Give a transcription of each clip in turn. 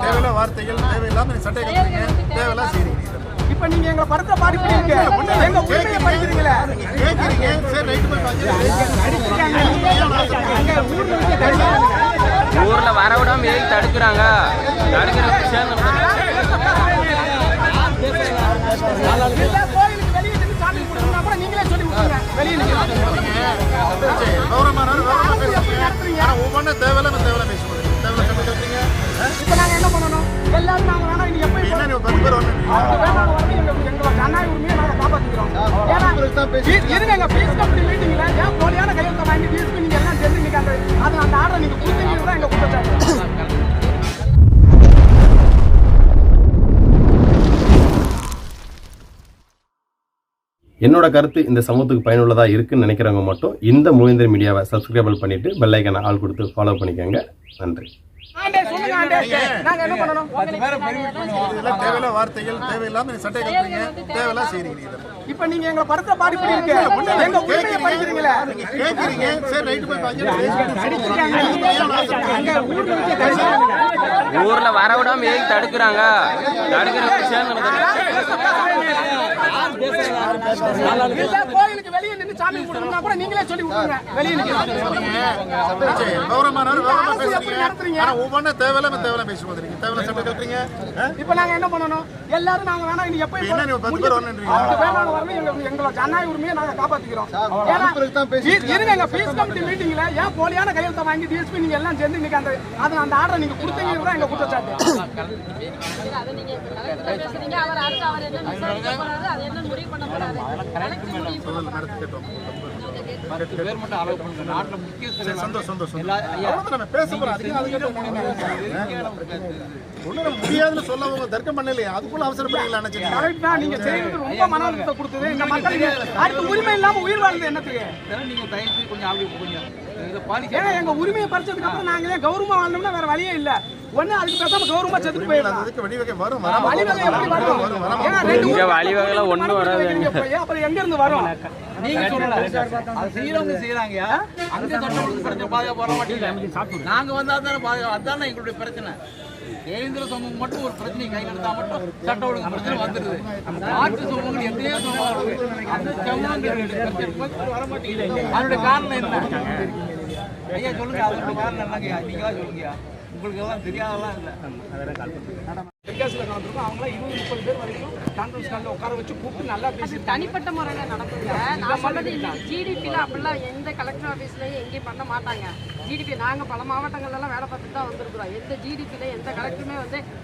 தேவையில்ல வார்த்தைகள் தேவையில்லாம சட்டை கட்டுறீங்க, தேவையில்லா செய்றீங்க. இப்ப நீங்க எங்க படத்தை பாடி பண்ணிருக்கீங்க, எங்க உரிமையை படிக்கிறீங்களா? கேக்குறீங்க, சரி ரைட் போய் ஊர்ல வர விடாம ஏறி தடுக்கிறாங்க. கோயிலுக்கு வெளியே நின்று சாமி கும்பிடுறா கூட நீங்களே சொல்லி கொடுங்க. வெளியே ஒவ்வொன்றும் தேவையில்லாம பேசுவோம். தேவையில்ல சட்டை கட்டுறீங்க. இப்ப நாங்க என்ன பண்ணணும்? எல்லாரும் நாங்க வேணா இனி எப்ப என்ன 10 பேர் வரணும். எங்களோட ஜனநாயக உரிமையை நாங்க காப்பாத்திக்கிறோம். இருங்க பீஸ் கமிட்டி மீட்டிங்ல ஏன் போலியான கையெழுத்தை வாங்கி டிஎஸ்பி நீங்க எல்லாம் சேர்ந்து நீங்க அந்த ஆர்டரை நீங்க கொடுத்தீங்க தான் எங்க குற்றச்சாட்டு. என்னோட கருத்து இந்த சமூகத்துக்கு பயனுள்ளதாக இருக்குன்னு நினைக்கிறவங்க மட்டும் இந்த மூவேந்தர் மீடியாவை சப்ஸ்கிரைபிள் பண்ணிட்டு பெல் ஐக்கானை ஆல் கொடுத்து ஃபாலோ பண்ணிக்கோங்க. நன்றி. தேவையில்ல வார்த்தைகள் தேவையில்லாம சட்டை கட்டுறீங்க, தேவையில்லா செய்றீங்க. இப்ப நீங்க எங்க படத்தை பாடி பண்ணிருக்கீங்க, எங்க உரிமையை படிக்கிறீங்களா? கேக்குறீங்க, சரி ரைட் போய் ஊர்ல வர விடாம ஏறி தடுக்கிறாங்க. கோயிலுக்கு வெளியே நின்று சாமி கும்பிடுறா கூட நீங்களே சொல்லி கொடுங்க. வெளியே ஒவ்வொன்றும் தேவையில்லாம பேசுவோம். தேவையில்ல சட்டை கட்டுறீங்க. இப்ப நாங்க என்ன பண்ணணும்? எல்லாரும் நாங்க வேணா இனி எப்ப என்ன 10 பேர் வரணும். எங்களோட ஜனநாயக உரிமையை நாங்க காப்பாத்திக்கிறோம். இருங்க பீஸ் கமிட்டி மீட்டிங்ல ஏன் போலியான கையெழுத்தை வாங்கி டிஎஸ்பி நீங்க எல்லாம் சேர்ந்து இன்னைக்கு அந்த ஆர்டரை நீங்க கொடுத்தீங்க தான் எங்க குற்றச்சாட்டு. முடியாதுன்னு சொல்ல தர்க்கம் பண்ணலையா? அதுக்குள்ள அவசரப்படுறீங்களா? நீங்க செய்யறது ரொம்ப மன அழுத்தத்தை கொடுத்தது. இந்த மக்களுக்கு அடுத்த உரிமை இல்லாம உயிர் வாழ்ந்து என்னத்துக்கு? எங்க உரிமையை பறிச்சதுக்கு அப்புறம் நாங்களே கௌரவமா வாழ்ந்தோம்னா வேற வழியே இல்ல. ஒண்ணு அதுக்கு பேசாம கௌரவமா செத்து போயிடலாம். வழிவகைல ஒண்ணு வராது. அப்புறம் எங்க இருந்து வரும்? நீங்க சொல்லல அது செய்யறவங்க செய்யறாங்க. அங்க சட்டம் ஒழுங்கு பிரச்சனை பாதுகாப்பு வர மாட்டேங்குது. நாங்க வந்தா தானே பாதுகாப்பு. அதானே எங்களுடைய பிரச்சனை. தேவேந்திர சமூகம் மட்டும் ஒரு பிரச்சனை கை நடத்தா மட்டும் சட்ட ஒழுங்கு பிரச்சனை வந்துருது. மாற்று சமூகங்கள் எத்தனையோ சமூகம் அந்த சமூகங்கள் வர மாட்டேங்குது. அதோட காரணம் என்ன ஐயா சொல்லுங்க? அதோட காரணம் என்னங்க? நீங்களா சொல்லுங்க. உங்களுக்கு எல்லாம் தெரியாதெல்லாம் இல்லை. தெற்காசியில் கலந்துருக்கோம். அவங்களாம் 20-30 பேர் வரைக்கும் கான்ஃபரன்ஸ் காலில் உட்கார வச்சு கூப்பிட்டு நல்லா பேசி தனிப்பட்ட முறையில் நடக்குங்க. நான் சொல்றது ஜிடிபியில் அப்படிலாம் எந்த கலெக்டர் ஆஃபீஸ்லையும் எங்கேயும் பண்ண மாட்டாங்க. ஜிடிபி நாங்கள் பல மாவட்டங்கள்லாம் வேலை பார்த்துட்டு தான் வந்திருக்கிறோம். எந்த ஜிடிபியில் எந்த கலெக்டருமே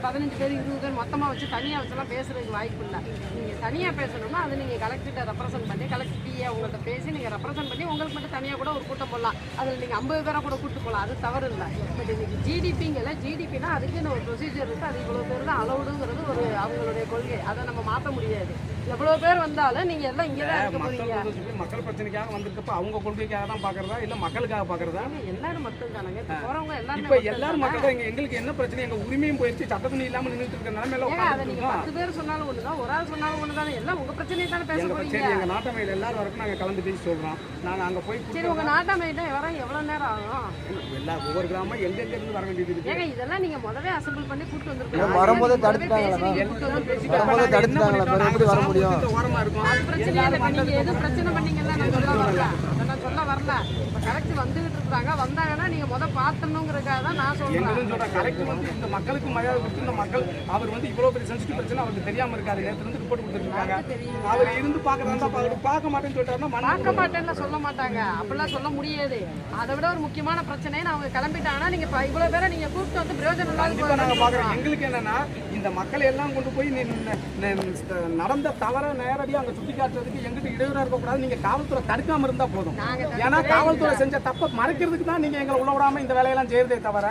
15 பேர் 20 பேர் மொத்தமாக வச்சு தனியாக வச்செல்லாம் பேசுறதுக்கு வாய்ப்பு இல்லை. நீங்கள் தனியாக பேசணும்னா அது நீங்கள் கலெக்டர்கிட்ட ரெப்ரசென்ட் பண்ணி கலெக்டர் பிஏ அவங்கள்ட்ட பேசி நீங்கள் ரெப்ரசென்ட் பண்ணி உங்களுக்கு மட்டும் தனியாக கூட ஒரு கூட்டம் போடலாம். அதில் நீங்கள் 50 பேராக கூட கூட்டு போகலாம். அது தவறு இல்லை. பட் இன்னைக்கு ஜிடிபிங்கல ஜிடிபினா அதுக்குன்னு ஒரு ப்ரொசீஜர் இருக்குது. அது இவ்வளோ பேர் தான் அலௌடுங்கிறது ஒரு அவங்களுடைய கொள்கை. அதை நம்ம மாற்ற முடியாது. எவ்வளோ பேர் வந்தாலும் நீங்கள் எல்லாம் இங்கே தான் இருக்க போறீங்க. மக்கள் பிரச்சனைக்காக வந்திருக்கப்ப அவங்க கொள்கைக்காக தான் பார்க்கறதா இல்லை மக்களுக்காக பார்க்கறதா? எல்லாரும் மக்கள் தானங்க. போறவங்க எல்லாரும் இப்போ எல்லாரும் மக்கள் தான். எங்களுக்கு என்ன பிரச்சனை? எங்க உரிமையும் போயிடுச்சு. சட்டத்துணி இல்லாமல் நின்றுட்டு இருக்க நிலைமையில அதை நீங்க 10 பேர் சொன்னாலும் ஒண்ணுதான், ஒரு ஆள் சொன்னாலும் ஒண்ணுதானே. எல்லாம் உங்க பிரச்சனையை தானே பேச போறீங்க. சரி, எங்க நாட்டமையில் எல்லாரும் வரைக்கும் நாங்கள் கலந்து பேசி சொல்றோம். நாங்கள் அங்கே போய் சரி, உங்க நாட்டமையில வர எவ்வளவு நேரம் ஆகும்? எல்லா ஒவ்வொரு கிராமம் எங்க இருந்து வர வேண்டியது இருக்கு. ஏங்க இதெல்லாம் நீங்க முதவே அசெம்பிள் பண்ணி கூட்டு வந்திருக்கீங்க. வரும்போது தடுத்துட்டாங்களா? எப்படி வர முடியும்? ஓரமா இருக்கும். அது பிரச்சனை இல்லை. நீங்க எது பிரச்சனை பண்ணீங்கன்னா நான் சொல்ல வரல. இப்ப கலெக்டர் வந்துகிட்டு இருக்காங்க. வந்தாங்கன்னா நீங்க பார்த்தணுங்கிறதுக்காக தான் நான் சொல்றேன். கலெக்டர் இந்த மக்களுக்கு மரியாதை கொடுத்து இந்த மக்கள் அவர் இவ்வளவு பெரிய சென்சிட்டிவ் பிரச்சனை அவருக்கு தெரியாம இருக்காரு. நேற்று ரிப்போர்ட் கொடுத்துருக்காங்க. அவர் இருந்து பாக்குறதா பார்க்க மாட்டேன்னு சொல்லிட்டாருன்னா பார்க்க மாட்டேன்னு சொல்ல மாட்டாங்க. அப்படிலாம் சொல்ல முடியாது. அதை விட ஒரு முக்கியமான பிரச்சனை அவங்க கிளம்பிட்டாங்கன்னா நீங்க இவ்வளவு பேரை நீங்க கூப்பிட்டு வந்து பிரயோஜனம் இல்லாத நாங்க பாக்குறோம். எங்களுக்கு என்னன்னா இந்த மக்கள் எல்லாம் கொண்டு போய் நடந்த தவற நேரடியாக அங்க சுட்டி காட்டுறதுக்கு எங்கிட்ட இடையூறா இருக்கக்கூடாது. நீங்க காவல்துறை தடுக்காம இருந்தா போதும். ஏன்னா காவல்துறை செஞ்ச தப்ப மறைக்கிறதுக்கு தான் நீங்க எங்களை உள்ள விடாம இந்த வேலையெல்லாம் செய்யறதே தவிர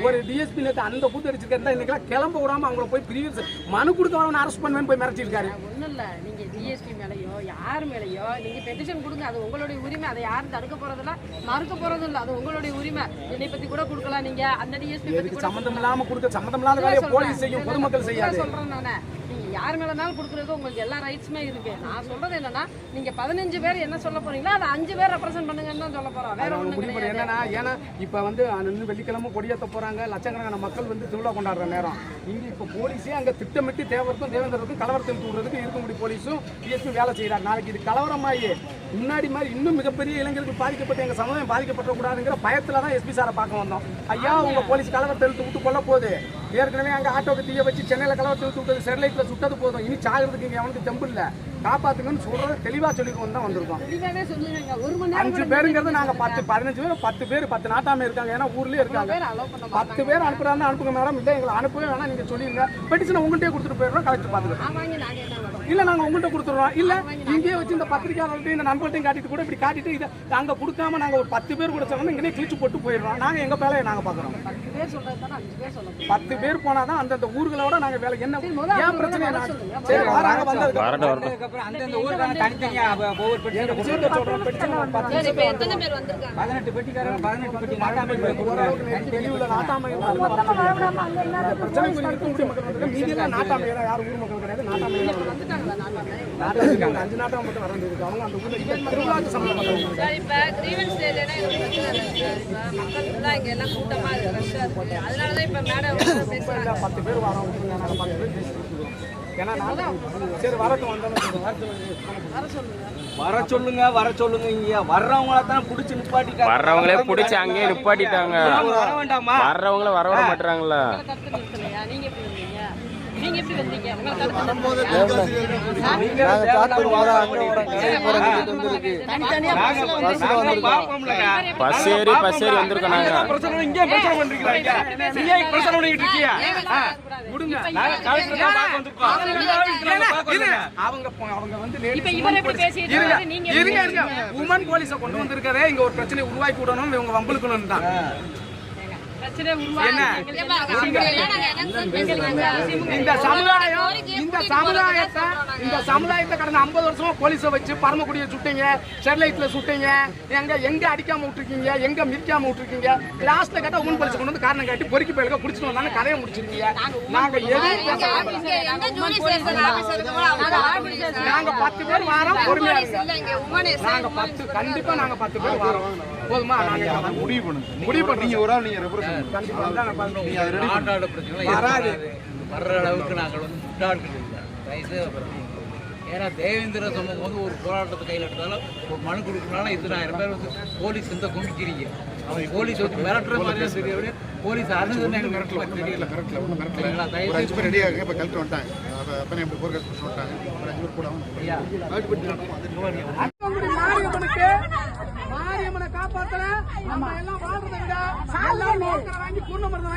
ஒரு டிஎஸ்பி நேற்று அந்த கூத்து அடிச்சிருக்கா இன்னைக்கு கிளம்ப விடாம அவங்கள போய் பிரிவு மனு கொடுத்தவன அரெஸ்ட் பண்ணுவேன்னு போய் மிரட்டிருக்காரு. ஒன்றும் இல்லை. நீங்க டிஎஸ்பி மேலேயோ யார் மேலேயோ நீங்க பெட்டிஷன் கொடுங்க. அது உங்களுடைய உரிமை. அதை யாரும் தடுக்க போறதில்ல, மறுக்க போறதும் இல்லை. அது உங்களுடைய உரிமை. என்னை பத்தி கூட கொடுக்கலாம். நீங்க அந்த டிஎஸ்பி பத்தி சம்பந்தம் இல்லாம கொடுக்க சம்பந்தம் இல்லாத வேலையை போலீஸ் செய்யும், பொதுமக்கள் செய்யாது. சொல்றேன் நானே. நீங்க யார் மேலனாலும் கொடுக்குறது உங்களுக்கு எல்லா ரைட்ஸுமே இருக்கு. நான் சொல்றது என்னன்னா நீங்க 15 பேர் என்ன சொல்ல போறீங்களோ அதை 5 பேர் ரெப்ரசென்ட் பண்ணுங்கன்னு தான் சொல்ல போறோம். வேற ஒண்ணும் முடிவு கிடையாது. என்னன்னா ஏன்னா இப்ப வந்து வெள்ளிக்கிழமை கொடியேற்ற போறாங்க, லட்சக்கணக்கான மக்கள் வந்து திருவிழா கொண்டாடுற நேரம். இங்க இப்ப போலீஸே அங்க திட்டமிட்டு தேவருக்கும் தேவேந்திரருக்கும் கலவரத்தில் தூடுறதுக்கு இருக்கக்கூடிய போலீஸும் டிஎஸ்பி வேலை செய்யறாங்க. நாளைக்கு இது கலவரமாயி முன்னாடி மாதிரி இன்னும் மிகப்பெரிய இளைஞர்கள் பாதிக்கப்பட்டு எங்க சமுதாயம் பாதிக்கப்பட்ட கூடாதுங்கிற பயத்துல தான் எஸ்பி சாரை பார்க்க வந்தோம். ஐயா உங்க போலீஸ் கலவரத்தை இழுத்து விட்டு கொள்ள போகுது. ஏற்கனவே அங்க ஆட்டோக்கு தீய வச்சு சென்னையில கலவரத்தை இழுத்து விட்டது, ஸ்டெர்லைட்ல சுட்டது போதும். இனி சாகிறதுக்கு இங்க அவனுக்கு தெம்பு இல்ல, காப்பாத்துங்கன்னு சொல்றது தெளிவா சொல்லிக்கொண்டு தான் வந்திருக்கோம். தெளிவாவே சொல்லுங்க. 1 மணி நேரம் 5 பேருங்கிறது நாங்க 10-15 பேர் 10 பேர் 10 நாட்டாம இருக்காங்க. ஏன்னா ஊர்லயே இருக்காங்க. 10 பேர் அனுப்புறாங்க, அனுப்புங்க மேடம். இல்ல எங்களை அனுப்பவே வேணா, நீங்க சொல்லிருங்க. பெட்டிஷனை உங்கள்கிட்டயே கொடுத்துட்டு போயிடுறோம், கலெக்டர் பாத்துக்கிறோம். இல்ல நாங்க உங்கள்கிட்ட கொடுத்துடுறோம். இல்ல இங்கேயே வச்சு இந்த பத்திரிகையாளர்கிட்ட இந்த நண்பர்களையும் காட்டிட்டு கூட இப்படி காட்டிட்டு இதை நாங்க கொடுக்காம நாங்க ஒரு 10 பேர் கூட சொன்னோம், இங்கே கிழிச்சு போட்டு போயிடுறோம். நாங்க எங்க வேலையை நாங்க பாக்குறோம். 10 பேர் போனாதான் அந்தந்த ஊர்களோட நாங்க வேலை என்ன ஏன் பிரச்சனை சரி வராங்க வந்ததுக்கு அந்தந்த ஊருக்கான தனித்தனியா ஒவ்வொரு பெட்டிஷன் சொல்றோம். பெட்டிஷன் 18 பெட்டிக்காரங்க 18 பெட்டி நாட்டாமை தெளிவுல நாட்டாமை பிரச்சனை இருக்கக்கூடிய மக்கள் வந்து மீதியெல்லாம் நாட்டாமை யார் ஊர் மக்கள் கிடையாது. நாட்டாமை 5 நாட்டாமை மட்டும் வரந்துருக்கு. அவங்க அந்த ஊர்ல திருவிழாக்கு சம்பந்தப்பட்டவங்க. சார் இப்ப கிரீவன்ஸ் டேலனா எங்களுக்கு பிரச்சனை இருக்கு. மக்கள் ஃபுல்லா இங்க எல்லாம் கூட்டமா இருக்கு, ரஷ்ஷா இருக்கு. அதனால தான் இப்ப மேடம் பேசுறாங்க. 10 பேர் வரோம், நாங்க 10 பேர் பேசிட்டு இருக்கோம். ஏன்னா நான் சரி வரட்டும் வந்தாலும் வர சொல்லுங்க. இங்க வர்றவங்கள தான் புடிச்சு நிப்பாட்டிட்டாங்க. வர்றவங்களே புடிச்சு அங்கேயே நிப்பாட்டிட்டாங்க. வர வேண்டாமா? வர்றவங்கள வர விட மாட்டாங்களா? கருத்து நிறுத்தலையா? நீங்க எப்படி வந்தீங்க? நீங்க எப்படி வந்தீங்க? உங்க கருத்து பஸ் ஏறி வந்திருக்கோம் நாங்க. இங்கே பிரச்சனை பண்றீங்க. நீங்க பிரச்சனை பண்ணிட்டு இருக்கீங்க. அவங்க வந்து இப்ப இவர் எப்படி பேசிட்டு இருக்காரு? நீங்க இருங்க உமன் போலீஸை கொண்டு வந்திருக்கதே இங்க ஒரு பிரச்சனை உருவாக்கி விடணும், இவங்க வம்பளுக்கணும் தான். பிரச்சனை உருவாக்கி இந்த சமுதாயத்தை கடந்த 50 வருஷமா போலீஸை வச்சு பரமக்குடியை சுட்டீங்க, ஸ்டெர்லைட்ல சுட்டீங்க, எங்க அடிக்காம விட்டுருக்கீங்க, எங்க மிதிக்காம விட்டுருக்கீங்க. லாஸ்ட்ல கேட்டா உமன் போலீஸ் கொண்டு வந்து காரணம் காட்டி பொறுக்கி போயிருக்க குடிச்சிட்டு வந்தாங்க, கதையை முடிச்சிருக்கீங்க. நாங்க நாங்க 10 பேர் வாரம் பொறுமையா நாங்க 10 கண்டிப்பா நாங்க 10 பேர் வாரம் போதுமா? நாங்க முடிவு பண்ணுங்க. நீங்க ஒரு ஆள் நீங்க ரெப்ரசன்ட் கண்டிப்பா வர்ற அளவுக்கு நாங்கள் வந்து முட்டாட்கள் இல்லை. தயவுசெய்து ஏன்னா தேவேந்திர சமூகம் வந்து ஒரு போராட்டத்தை கையில் எடுத்தாலும் ஒரு மனு கொடுக்கணும்னாலும் 10,000 பேர் வந்து போலீஸ் இந்த குமிக்கிறீங்க. அவங்க போலீஸ் வந்து மிரட்டுற மாதிரியா தெரியவிட போலீஸ் அணுகுன்னு எங்களுக்கு மிரட்டல தெரியல. ஒரு 5 பேர் ரெடியாக இப்போ கலெக்டர் வந்துட்டாங்க. அப்போ எப்படி போர் கஷ்டம் சொல்லிட்டாங்க. ஒரு 5 பேர் கூட மாரியம்மனை காப்பாத்தல நம்ம எல்லாம் வாழ்றதை விட வாங்கி பூர்ண மருந்தை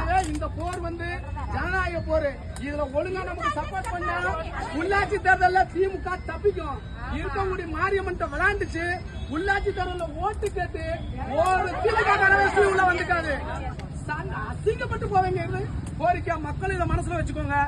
வாங்கி இந்த போர் வந்து ஜனநாயக போர். இதுல ஒழுங்கா நமக்கு சப்போர்ட் பண்ணா உள்ளாட்சி தேர்தல்ல திமுக தப்பிக்கும். இருக்கக்கூடிய மாரியம்மன் விளையாண்டுச்சு, உள்ளாட்சி தேர்தல்ல ஓட்டு கேட்டு ஒரு திமுக உள்ள வந்துக்காது, அசிங்கப்பட்டு போவீங்க. கோரிக்கை மக்கள் இதை மனசுல வச்சுக்கோங்க.